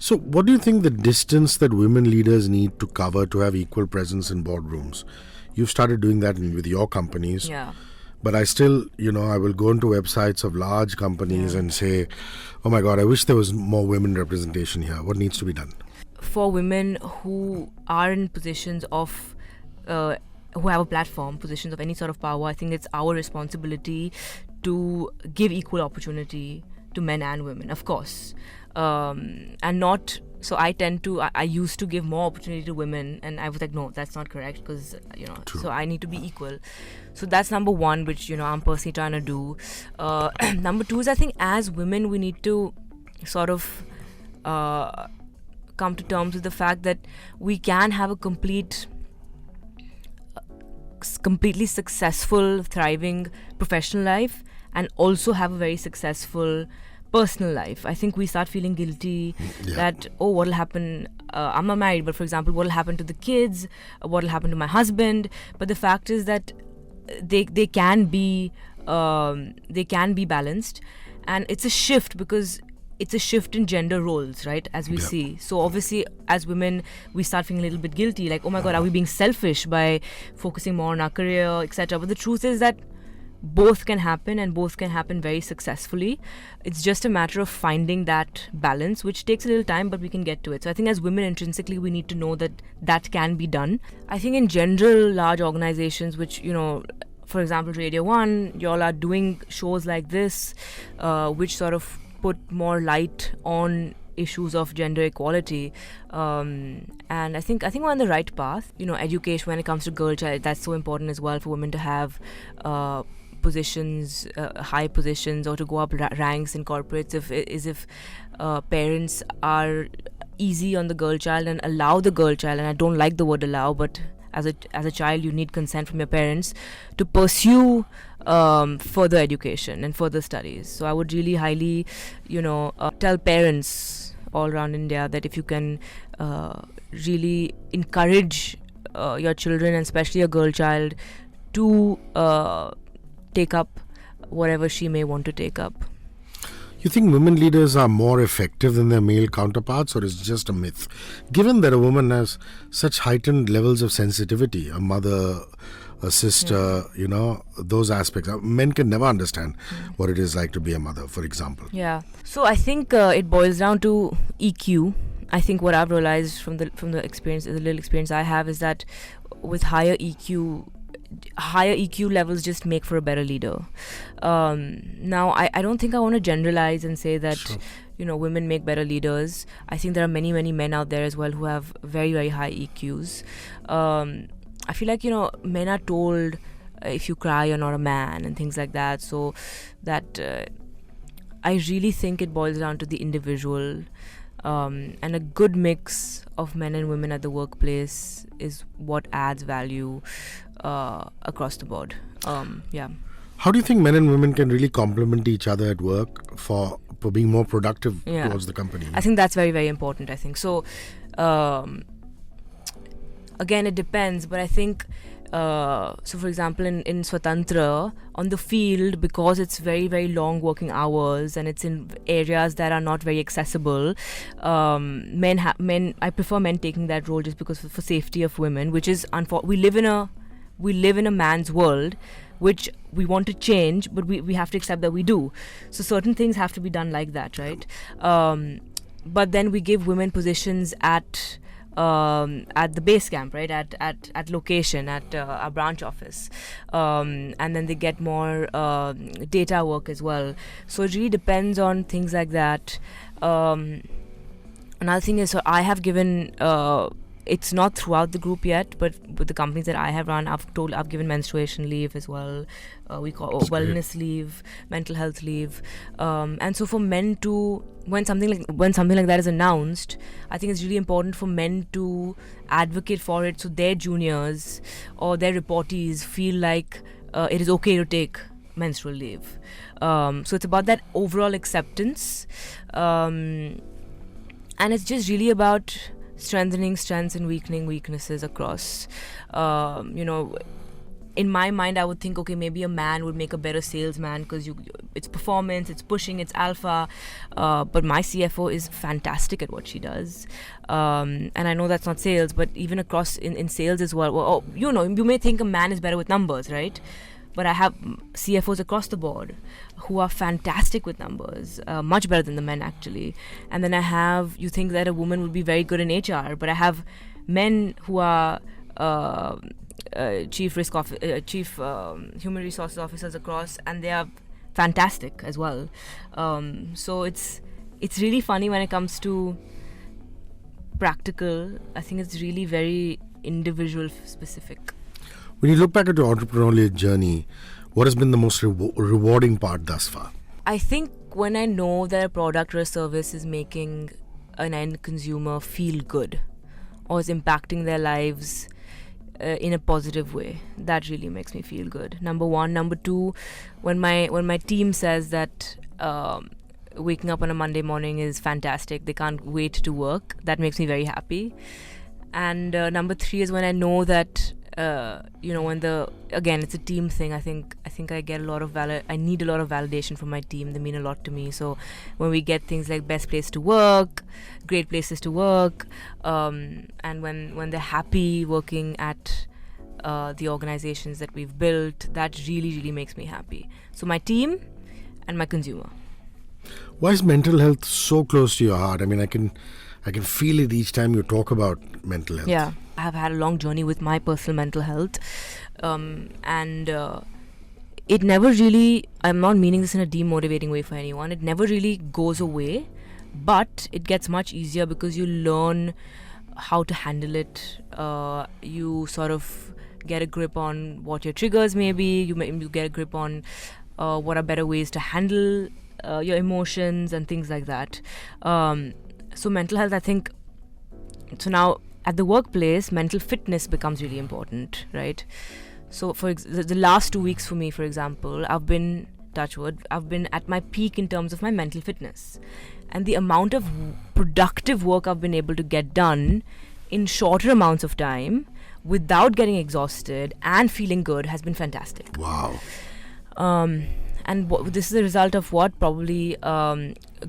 So, what do you think the distance that women leaders need to cover to have equal presence in boardrooms? You've started doing that with your companies. Yeah. But I still, I will go into websites of large companies and say, oh my God, I wish there was more women representation here. What needs to be done? For women who are in positions of, who have a platform, positions of any sort of power, I think it's our responsibility to give equal opportunity to men and women, of course. And not, so I used to give more opportunity to women, and I was like, no, that's not correct, because, True. so I need to be equal. So that's number one, which, I'm personally trying to do. Number two is, I think as women, we need to sort of come to terms with the fact that we can have a completely successful, thriving professional life and also have a very successful personal life. I think we start feeling guilty that, what will happen, I'm not married, but for example, what will happen to the kids, what will happen to my husband. But the fact is that they can be balanced, and it's a shift, because it's a shift in gender roles, right, as we see. So obviously as women we start feeling a little bit guilty, like, oh my God, are we being selfish by focusing more on our career, etc. But the truth is that both can happen, and both can happen very successfully. It's just a matter of finding that balance, which takes a little time, but we can get to it. So I think as women, intrinsically, we need to know that can be done. I think in general, large organizations, which, for example, Radio 1, y'all are doing shows like this, which sort of put more light on issues of gender equality, and I think we're on the right path. Education when it comes to girl child, that's so important as well, for women to have positions, high positions, or to go up ranks in corporates. If parents are easy on the girl child and allow the girl child, and I don't like the word allow, but as a child you need consent from your parents to pursue further education and further studies. So I would really highly tell parents all around India that if you can really encourage your children, and especially a girl child, to take up whatever she may want to take up. You think women leaders are more effective than their male counterparts, or is it just a myth? Given that a woman has such heightened levels of sensitivity, a mother, a sister, those aspects. Men can never understand what it is like to be a mother, for example. Yeah. So I think it boils down to EQ. I think what I've realized from the experience, the little experience I have, is that with higher EQ levels just make for a better leader. Now, I don't think I want to generalize and say that, women make better leaders. I think there are many, many men out there as well who have very, very high EQs. I feel like, men are told if you cry, you're not a man, and things like that. So that I really think it boils down to the individual. And a good mix of men and women at the workplace is what adds value across the board. How do you think men and women can really complement each other at work for being more productive towards the company? I think that's very, very important, I think. So, again, it depends, but I think, so for example, in Swatantra, on the field, because it's very, very long working hours and it's in areas that are not very accessible, I prefer men taking that role just because for safety of women, which is we live in a man's world, which we want to change, but we have to accept that we do. So certain things have to be done like that, right? But then we give women positions at the base camp, right? At location, at our branch office, and then they get more data work as well. So it really depends on things like that. Another thing is, so I have given. It's not throughout the group yet, but with the companies that I have run, I've given menstruation leave as well. We call wellness leave, mental health leave, and so for men to, when something like that is announced, I think it's really important for men to advocate for it, so their juniors or their reportees feel like it is okay to take menstrual leave. So it's about that overall acceptance, and it's just really about strengthening strengths and weakening weaknesses across. in my mind, I would think, okay, maybe a man would make a better salesman because it's performance, it's pushing, it's alpha. But my CFO is fantastic at what she does. And I know that's not sales, but even across in sales as well. You may think a man is better with numbers, right? But I have CFOs across the board who are fantastic with numbers, much better than the men actually. And then you think that a woman would be very good in HR, but I have men who are chief human resources officers across, and they are fantastic as well. So it's really funny when it comes to practical. I think it's really very individual specific. When you look back at your entrepreneurial journey, what has been the most rewarding part thus far? I think when I know that a product or a service is making an end consumer feel good or is impacting their lives in a positive way, that really makes me feel good. Number one. Number two, when my team says that waking up on a Monday morning is fantastic, they can't wait to work, that makes me very happy. And number three is when I know that again, it's a team thing. I think I get a lot of I need a lot of validation from my team. They mean a lot to me. So when we get things like best place to work, great places to work, and when they're happy working at the organizations that we've built, that really, really makes me happy. So my team and my consumer. Why is mental health so close to your heart? I mean, I can feel it each time you talk about mental health. Yeah. I have had a long journey with my personal mental health, and it never really, I'm not meaning this in a demotivating way for anyone, it never really goes away, but it gets much easier because you learn how to handle it. You sort of get a grip on what your triggers may be, you get a grip on what are better ways to handle your emotions and things like that. So mental health, I think, so now at the workplace, mental fitness becomes really important, right? So for the last 2 weeks for me, for example, I've been at my peak in terms of my mental fitness. And the amount of productive work I've been able to get done in shorter amounts of time without getting exhausted and feeling good has been fantastic. Wow. And this is a result of what? Probably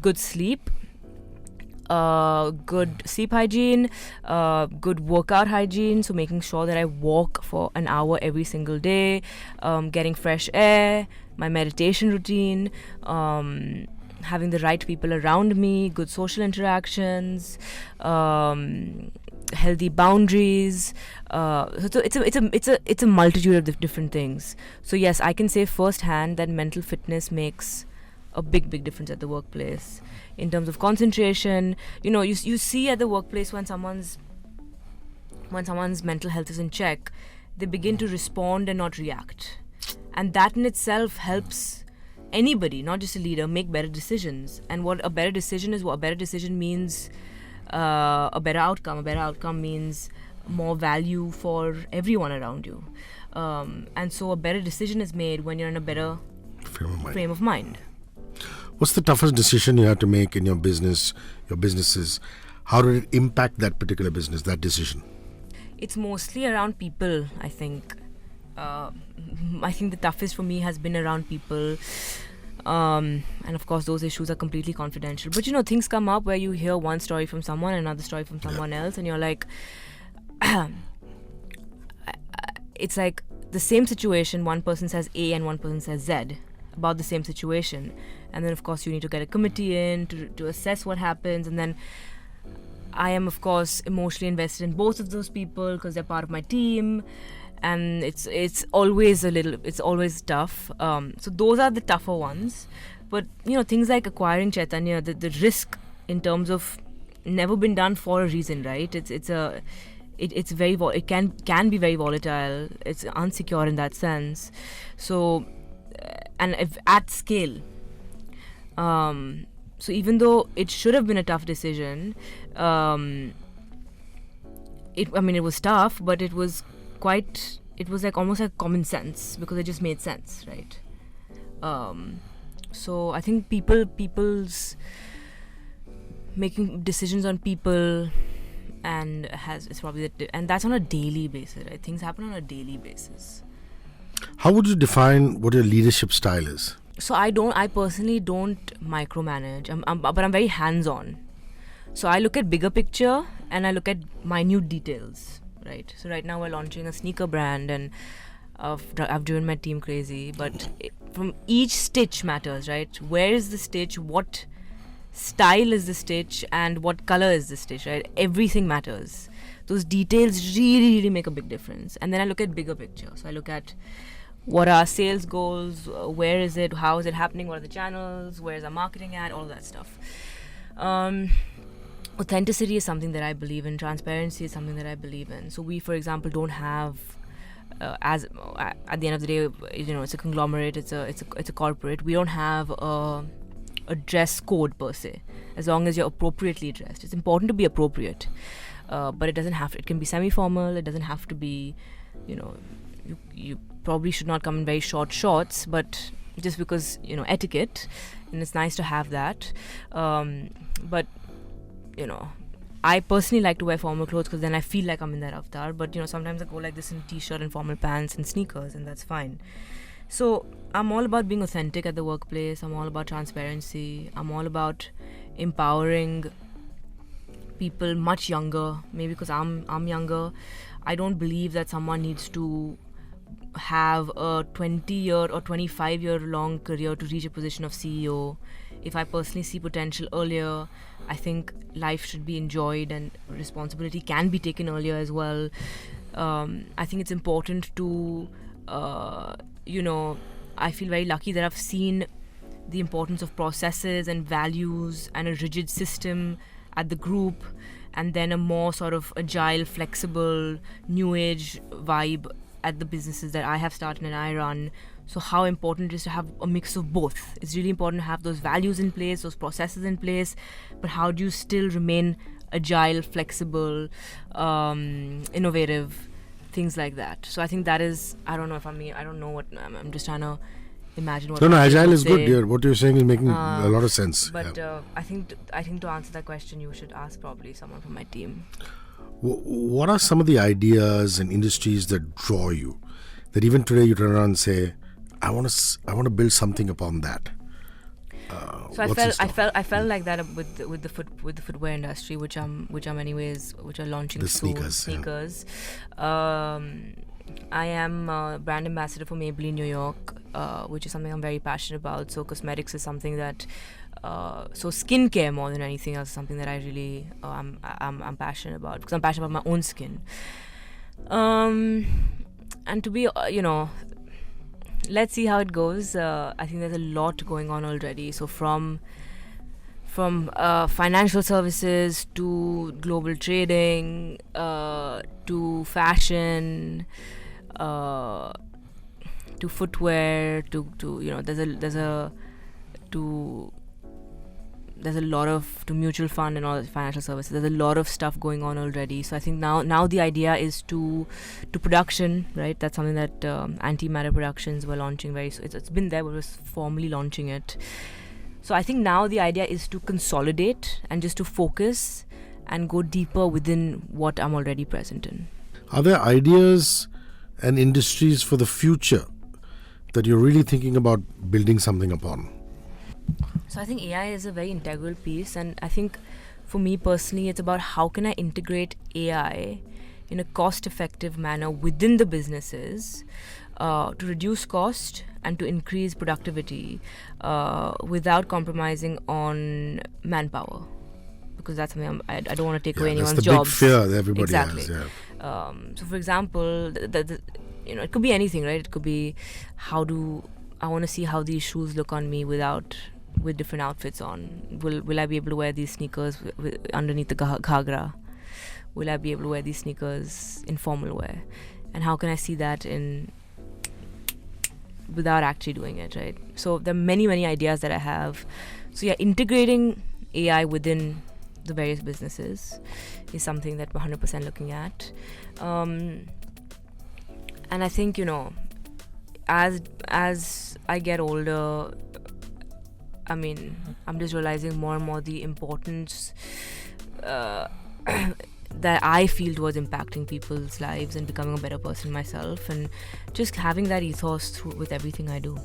good sleep, good sleep hygiene, good workout hygiene, so making sure that I walk for an hour every single day, getting fresh air, my meditation routine, having the right people around me, good social interactions, healthy boundaries. So it's a multitude of different things. So yes, I can say firsthand that mental fitness makes a big difference at the workplace in terms of concentration. You see at the workplace when someone's mental health is in check, they begin to respond and not react, and that in itself helps anybody, not just a leader, make better decisions. And what a better decision is, what a better decision means, a better outcome. A better outcome means more value for everyone around you, and so a better decision is made when you're in a better frame of mind. What's the toughest decision you had to make in your businesses? How did it impact that particular business, that decision? It's mostly around people, I think. I think the toughest for me has been around people. And of course, those issues are completely confidential. But things come up where you hear one story from someone, another story from someone else, and you're like, it's like the same situation, one person says A and one person says Z about the same situation. And then, of course, you need to get a committee in to assess what happens. And then I am, of course, emotionally invested in both of those people because they're part of my team. And it's always tough. So those are the tougher ones. But, things like acquiring Chaitanya, the risk in terms of never been done for a reason, right? It can be very volatile. It's unsecure in that sense. So, and if at scale. So even though it should have been a tough decision, it was tough, but it was like almost like common sense because it just made sense, right? So I think people's making decisions on people and it's probably and that's on a daily basis, right? Things happen on a daily basis. How would you define what your leadership style is? So I personally don't micromanage, but I'm very hands-on. So I look at bigger picture and I look at minute details, right? So right now we're launching a sneaker brand and I've driven my team crazy, but from each stitch matters, right? Where is the stitch? What style is the stitch? And what color is the stitch, right? Everything matters. Those details really, really make a big difference. And then I look at bigger picture. So I look at what are our sales goals, where is it, how is it happening, what are the channels, where is our marketing at, all that stuff. Authenticity is something that I believe in. Transparency is something that I believe in. So we, for example, don't have, at the end of the day, it's a conglomerate, it's a corporate. We don't have a dress code per se, as long as you're appropriately dressed. It's important to be appropriate, but it doesn't have to. It can be semi-formal. It doesn't have to be, you probably should not come in very short shorts, but just because etiquette, and it's nice to have that. But I personally like to wear formal clothes because then I feel like I'm in that avatar. But sometimes I go like this in t-shirt and formal pants and sneakers, and that's fine. So I'm all about being authentic at the workplace. I'm all about transparency. I'm all about empowering people much younger. Maybe because I'm younger, I don't believe that someone needs to have a 20-year or 25-year long career to reach a position of CEO. If I personally see potential earlier, I think life should be enjoyed and responsibility can be taken earlier as well. I think it's important to, I feel very lucky that I've seen the importance of processes and values and a rigid system at the group, and then a more sort of agile, flexible, new age vibe at the businesses that I have started and I run. So how important it is to have a mix of both. It's really important to have those values in place, those processes in place, but how do you still remain agile, flexible, innovative, things like that. So I think that is, I don't know what, I'm just trying to imagine what. No, agile is good, dear. What you're saying is making a lot of sense. But I think to answer that question, you should ask probably someone from my team. What are some of the ideas and industries that draw you? That even today you turn around and say, I want to build something upon that. So I felt like that with the footwear industry, which are launching the soon. sneakers. Yeah. I am a brand ambassador for Maybelline New York, which is something I'm very passionate about. So cosmetics is something that, so skincare more than anything else is something that I really I'm passionate about, because I'm passionate about my own skin. And to be let's see how it goes. I think there's a lot going on already. So from financial services to global trading to fashion to footwear to there's a lot of to mutual fund and all financial services. There's a lot of stuff going on already. So I think now the idea is to production, right? That's something that Antimatter Productions were launching it's been there, but we're formally launching it. So I think now the idea is to consolidate and just to focus and go deeper within what I'm already present in. Are there ideas and industries for the future that you're really thinking about building something upon? So I think AI is a very integral piece, and I think for me personally, it's about how can I integrate AI in a cost-effective manner within the businesses to reduce cost and to increase productivity without compromising on manpower, because that's something I don't want to take away anyone's jobs. That's the big fear that everybody exactly. has. Yeah. So for example, it could be anything, right? It could be I want to see how these shoes look on me with different outfits on. Will I be able to wear these sneakers underneath the ghagra? Will I be able to wear these sneakers in formal wear? And how can I see that without actually doing it, right? So there are many ideas that I have. So yeah, integrating AI within the various businesses is something that we're 100% looking at. And I think, as I get older, I'm just realizing more and more the importance that I feel towards impacting people's lives and becoming a better person myself, and just having that ethos with everything I do.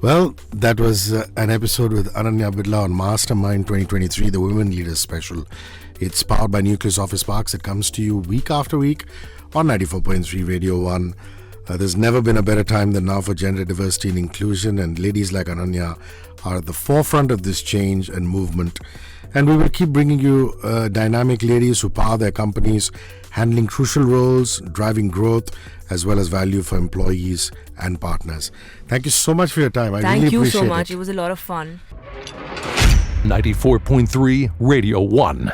Well, that was an episode with Ananya Birla on Mastermind 2023, the Women Leaders Special. It's powered by Nucleus Office Parks. It comes to you week after week on 94.3 Radio 1. There's never been a better time than now for gender diversity and inclusion, and ladies like Ananya are at the forefront of this change and movement. And we will keep bringing you dynamic ladies who power their companies, handling crucial roles, driving growth, as well as value for employees and partners. Thank you so much for your time. I really appreciate it. Thank you so much. It was a lot of fun. 94.3 Radio 1.